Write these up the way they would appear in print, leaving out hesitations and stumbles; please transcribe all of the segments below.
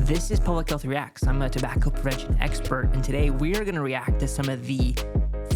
This is Public Health Reacts. I'm a tobacco prevention expert, and today we are going to react to some of the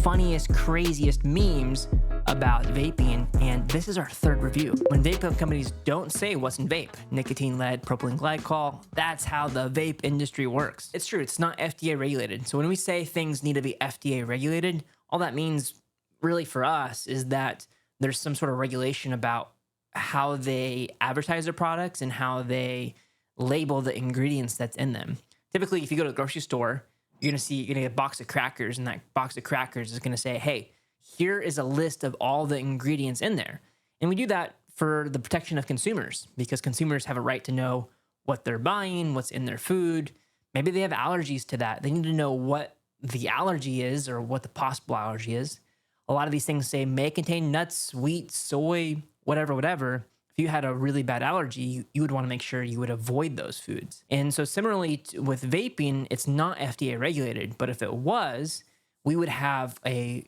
funniest, craziest memes about vaping, and this is our third review. When vape companies don't say what's in vape, nicotine, lead, propylene glycol, that's how the vape industry works. It's true, it's not FDA regulated. So when we say things need to be FDA regulated, all that means really for us is that there's some sort of regulation about how they advertise their products and how they label the ingredients that's in them. Typically, if you go to the grocery store, you're gonna get a box of crackers, and that box of crackers is gonna say, hey, here is a list of all the ingredients in there. And we do that for the protection of consumers, because consumers have a right to know what they're buying, what's in their food. Maybe they have allergies to that. They need to know what the allergy is or what the possible allergy is. A lot of these things say may contain nuts, wheat, soy, whatever. If you had a really bad allergy, you would want to make sure you would avoid those foods. And so similarly with vaping, it's not FDA regulated, but if it was, we would have a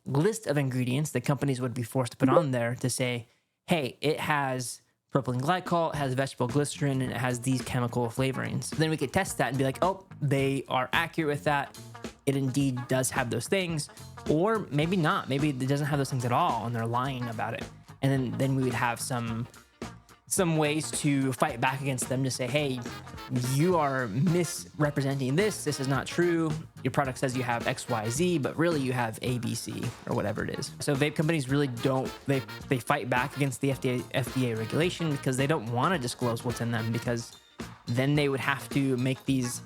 list of ingredients that companies would be forced to put on there to say, hey, it has propylene glycol, it has vegetable glycerin, and it has these chemical flavorings. Then we could test that and be like, oh, they are accurate with that. It indeed does have those things, or maybe not. Maybe it doesn't have those things at all, and they're lying about it. And then we would have some ways to fight back against them to say, hey, you are misrepresenting this. This is not true. Your product says you have X, Y, Z, but really you have A, B, C, or whatever it is. So vape companies really don't, they fight back against the FDA regulation because they don't want to disclose what's in them, because then they would have to make these,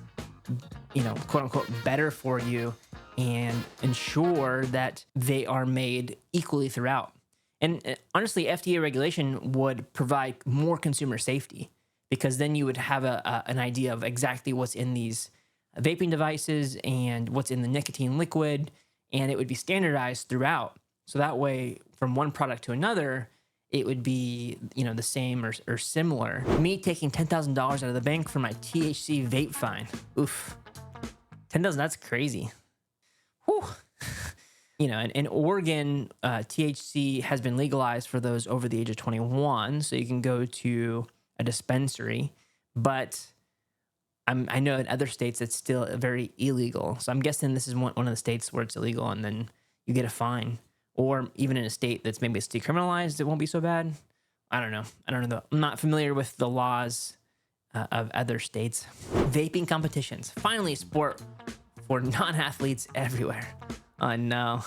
quote unquote, better for you and ensure that they are made equally throughout. And honestly, FDA regulation would provide more consumer safety, because then you would have an idea of exactly what's in these vaping devices and what's in the nicotine liquid, and it would be standardized throughout. So that way, from one product to another, it would be the same or similar. Me taking $10,000 out of the bank for my THC vape fine. Oof, 10,000, that's crazy. Whew. In Oregon, THC has been legalized for those over the age of 21, so you can go to a dispensary. But I know in other states it's still very illegal. So I'm guessing this is one of the states where it's illegal, and then you get a fine. Or even in a state that's maybe it's decriminalized, it won't be so bad. I don't know. I'm not familiar with the laws of other states. Vaping competitions. Finally, a sport for non-athletes everywhere. Oh no.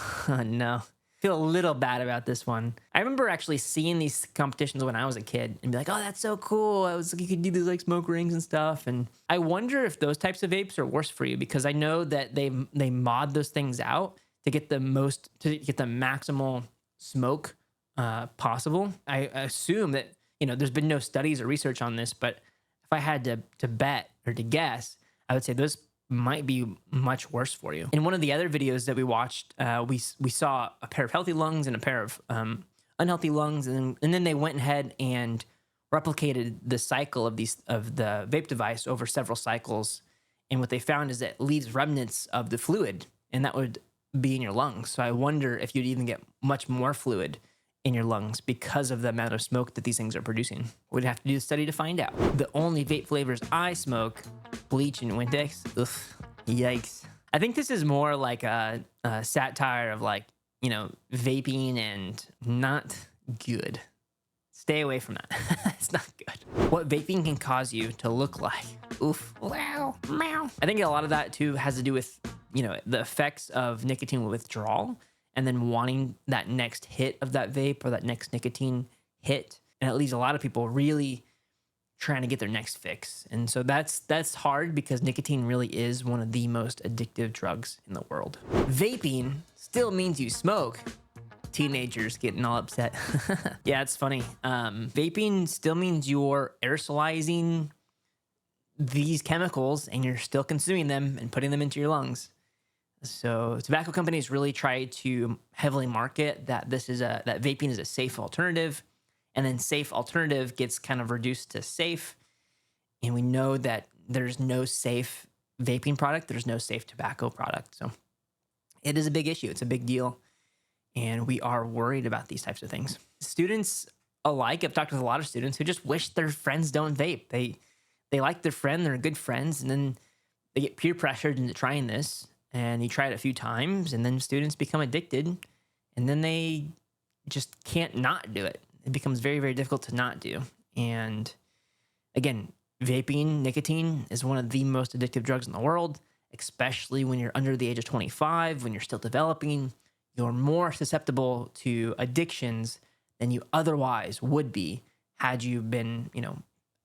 Feel a little bad about this one. I remember actually seeing these competitions when I was a kid and be like, oh, that's so cool. You could do these like smoke rings and stuff. And I wonder if those types of vapes are worse for you, because I know that they mod those things out to get the maximal smoke possible. I assume that, there's been no studies or research on this, but if I had to bet or to guess, I would say those might be much worse for you. In one of the other videos that we watched, we saw a pair of healthy lungs and a pair of unhealthy lungs, and then they went ahead and replicated the cycle of the vape device over several cycles. And what they found is that it leaves remnants of the fluid, and that would be in your lungs. So I wonder if you'd even get much more fluid in your lungs because of the amount of smoke that these things are producing. We'd have to do a study to find out. The only vape flavors I smoke, bleach and Windex. Ugh, yikes. I think this is more like a satire of vaping and not good. Stay away from that. It's not good. What vaping can cause you to look like. Oof. Wow. Meow. I think a lot of that too has to do with, the effects of nicotine withdrawal, and then wanting that next hit of that vape or that next nicotine hit. And it leaves a lot of people really trying to get their next fix. And so that's hard, because nicotine really is one of the most addictive drugs in the world. Vaping still means you smoke. Teenagers getting all upset. Yeah, it's funny. Vaping still means you're aerosolizing these chemicals and you're still consuming them and putting them into your lungs. So tobacco companies really try to heavily market that that vaping is a safe alternative, and then safe alternative gets kind of reduced to safe. And we know that there's no safe vaping product. There's no safe tobacco product. So it is a big issue. It's a big deal. And we are worried about these types of things. Students alike, I've talked with a lot of students who just wish their friends don't vape. they like their friend, they're good friends, and then they get peer pressured into trying this, and you try it a few times, and then students become addicted, and then they just can't not do it. It becomes very, very difficult to not do. And again, vaping, nicotine is one of the most addictive drugs in the world, especially when you're under the age of 25, when you're still developing. You're more susceptible to addictions than you otherwise would be had you been,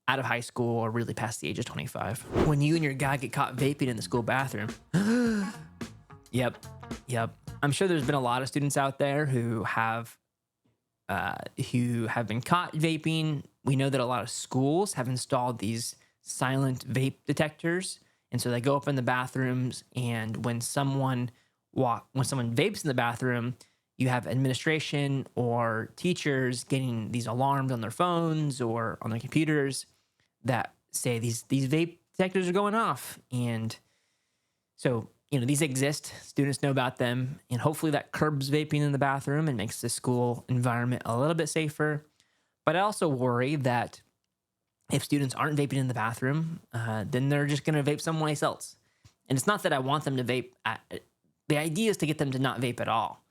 out of high school or really past the age of 25. When you and your guy get caught vaping in the school bathroom. Yep. I'm sure there's been a lot of students out there who have been caught vaping. We know that a lot of schools have installed these silent vape detectors. And so they go up in the bathrooms, and when someone vapes in the bathroom, you have administration or teachers getting these alarms on their phones or on their computers that say these vape detectors are going off. And so, these exist. Students know about them, and hopefully that curbs vaping in the bathroom and makes the school environment a little bit safer. But I also worry that if students aren't vaping in the bathroom, then they're just going to vape someplace else. And it's not that I want them to vape. The idea is to get them to not vape at all.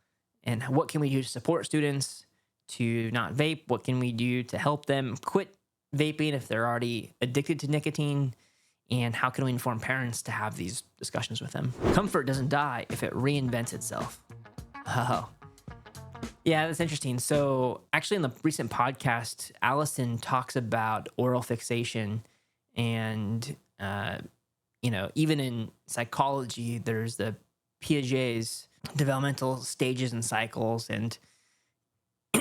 And what can we do to support students to not vape? What can we do to help them quit vaping if they're already addicted to nicotine? And how can we inform parents to have these discussions with them? Comfort doesn't die if it reinvents itself. Oh, yeah, that's interesting. So actually in the recent podcast, Allison talks about oral fixation. And, even in psychology, there's the Piaget's developmental stages and cycles. And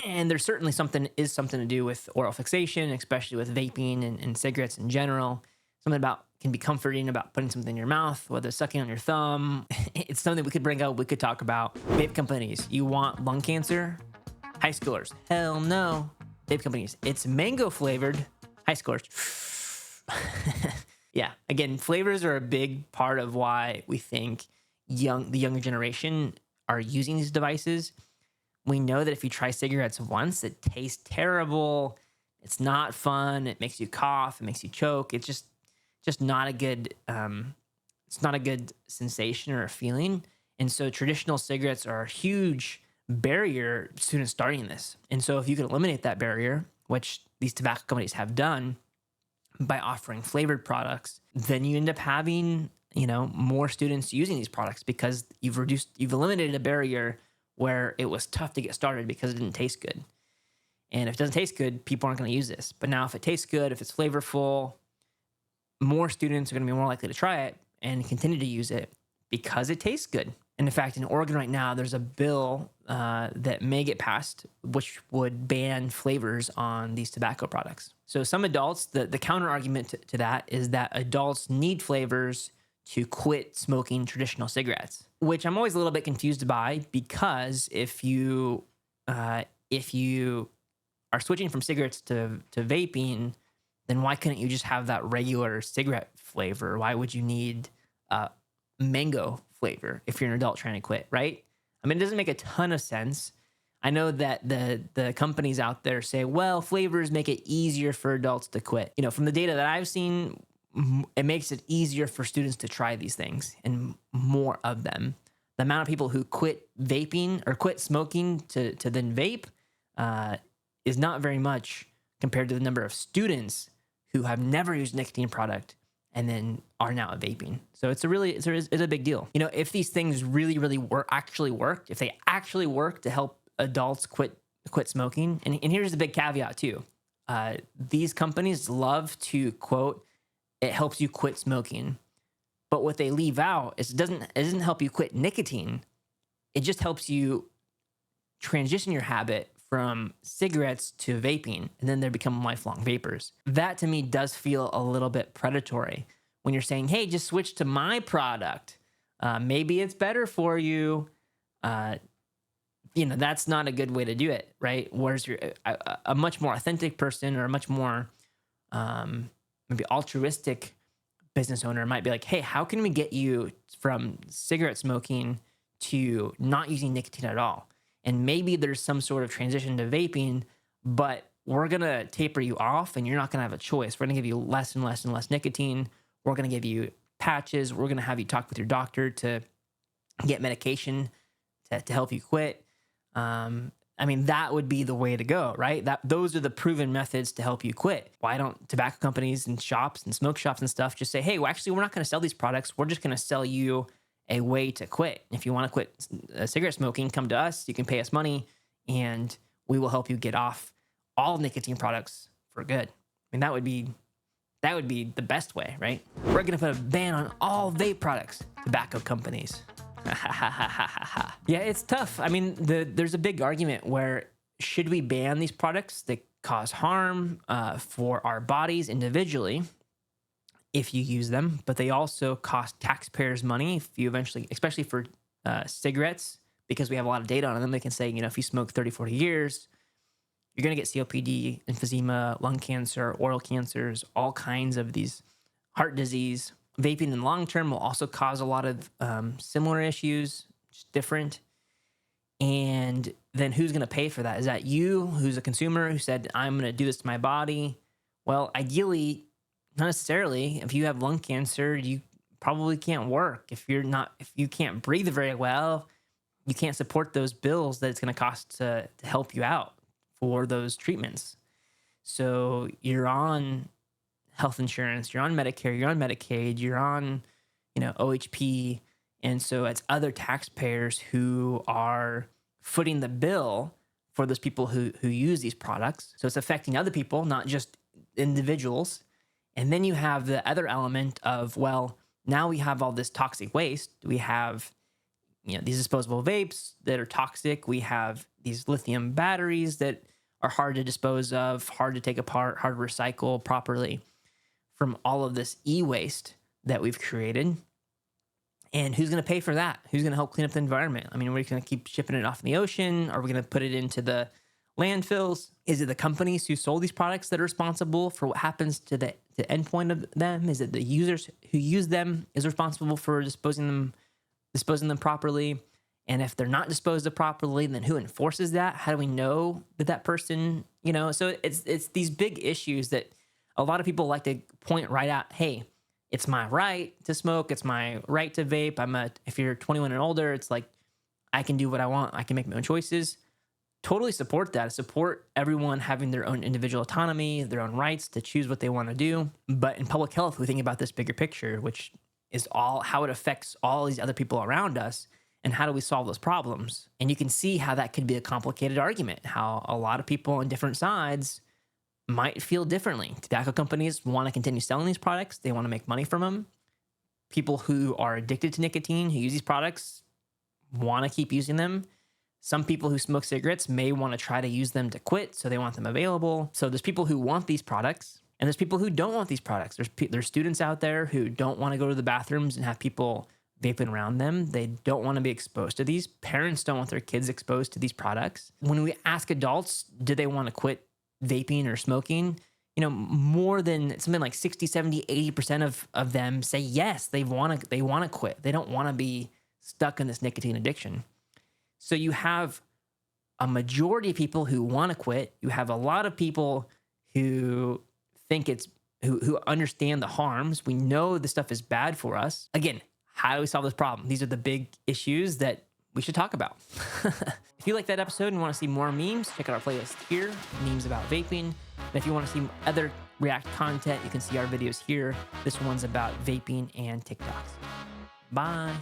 there's certainly something to do with oral fixation, especially with vaping and cigarettes in general. Something can be comforting about putting something in your mouth, whether it's sucking on your thumb. It's something we could bring up. We could talk about vape companies. You want lung cancer? High schoolers. Hell no. Vape companies. It's mango flavored. High schoolers. Yeah. Again, flavors are a big part of why we think the younger generation are using these devices. We know that if you try cigarettes once, it tastes terrible. It's not fun. It makes you cough. It makes you choke. It's just not a good, it's not a good sensation or a feeling. And so traditional cigarettes are a huge barrier to students starting this. And so if you could eliminate that barrier, which these tobacco companies have done by offering flavored products, then you end up having, more students using these products because you've eliminated a barrier where it was tough to get started because it didn't taste good. And if it doesn't taste good, people aren't going to use this. But now if it tastes good, if it's flavorful, more students are going to be more likely to try it and continue to use it because it tastes good. And in fact, in Oregon right now, there's a bill that may get passed, which would ban flavors on these tobacco products. So some adults, the counter argument to that is that adults need flavors to quit smoking traditional cigarettes, which I'm always a little bit confused by, because if you are switching from cigarettes to vaping, then why couldn't you just have that regular cigarette flavor? Why would you need mango flavor if you're an adult trying to quit, right? I mean, it doesn't make a ton of sense. I know that the companies out there say, well, flavors make it easier for adults to quit. From the data that I've seen, it makes it easier for students to try these things and more of them. The amount of people who quit vaping or quit smoking to then vape is not very much compared to the number of students who have never used a nicotine product and then are now vaping. So it's a big deal. If these things really actually worked, if they actually work to help adults quit smoking, and here's the big caveat too. These companies love to quote, it helps you quit smoking. But what they leave out is it doesn't help you quit nicotine. It just helps you transition your habit from cigarettes to vaping, and then they become lifelong vapors. That to me does feel a little bit predatory when you're saying, hey, just switch to my product. Maybe it's better for you. That's not a good way to do it, right? Whereas a much more authentic person or a much more maybe altruistic business owner might be like, hey, how can we get you from cigarette smoking to not using nicotine at all? And maybe there's some sort of transition to vaping, but we're going to taper you off and you're not going to have a choice. We're going to give you less and less and less nicotine. We're going to give you patches. We're going to have you talk with your doctor to get medication to help you quit. I mean, that would be the way to go, right? Those are the proven methods to help you quit. Why don't tobacco companies and shops and smoke shops and stuff just say, hey, well, actually, we're not going to sell these products. We're just going to sell you a way to quit. If you want to quit cigarette smoking, come to us. You can pay us money, and we will help you get off all nicotine products for good. I mean, that would be the best way, right? We're going to put a ban on all vape products, tobacco companies. Yeah, it's tough. I mean, there's a big argument where should we ban these products that cause harm for our bodies individually if you use them, but they also cost taxpayers money if you eventually, especially for cigarettes, because we have a lot of data on them. They can say, if you smoke 30, 40 years, you're going to get COPD, emphysema, lung cancer, oral cancers, all kinds of these, heart disease. Vaping in the long term will also cause a lot of similar issues, just different. And then who's going to pay for that? Is that you, who's a consumer, who said, I'm going to do this to my body? Well, ideally, not necessarily. If you have lung cancer, you probably can't work. If you can't breathe very well, you can't support those bills that it's going to cost to help you out for those treatments. So you're on health insurance, you're on Medicare, you're on Medicaid, you're on, OHP. And so it's other taxpayers who are footing the bill for those people who use these products. So it's affecting other people, not just individuals. And then you have the other element of, well, now we have all this toxic waste. We have, these disposable vapes that are toxic. We have these lithium batteries that are hard to dispose of, hard to take apart, hard to recycle properly from all of this e-waste that we've created. And who's going to pay for that? Who's going to help clean up the environment? I mean, are we going to keep shipping it off in the ocean? Are we going to put it into the landfills? Is it the companies who sold these products that are responsible for what happens to the endpoint of them? Is it the users who use them is responsible for disposing them properly? And if they're not disposed of properly, then who enforces that? How do we know that person, So it's these big issues that a lot of people like to point right out. Hey, it's my right to smoke. It's my right to vape. If you're 21 and older, it's like, I can do what I want. I can make my own choices. Totally support that. Support everyone having their own individual autonomy, their own rights to choose what they want to do. But in public health, we think about this bigger picture, which is how it affects all these other people around us. And how do we solve those problems? And you can see how that could be a complicated argument, how a lot of people on different sides might feel differently. Tobacco companies want to continue selling these products. They want to make money from them. People who are addicted to nicotine, who use these products, want to keep using them. Some people who smoke cigarettes may want to try to use them to quit, so they want them available. So there's people who want these products, and there's people who don't want these products. There's students out there who don't want to go to the bathrooms and have people vaping around them. They don't want to be exposed to these. Parents don't want their kids exposed to these products. When we ask adults, do they want to quit vaping or smoking? More than something like 60, 70, 80% of them say yes, they want to quit. They don't want to be stuck in this nicotine addiction. So you have a majority of people who want to quit. You have a lot of people who think who understand the harms. We know this stuff is bad for us. Again, how do we solve this problem? These are the big issues that we should talk about. If you like that episode and want to see more memes, check out our playlist here, memes about vaping. And if you want to see other React content, you can see our videos here. This one's about vaping and TikToks. Bye.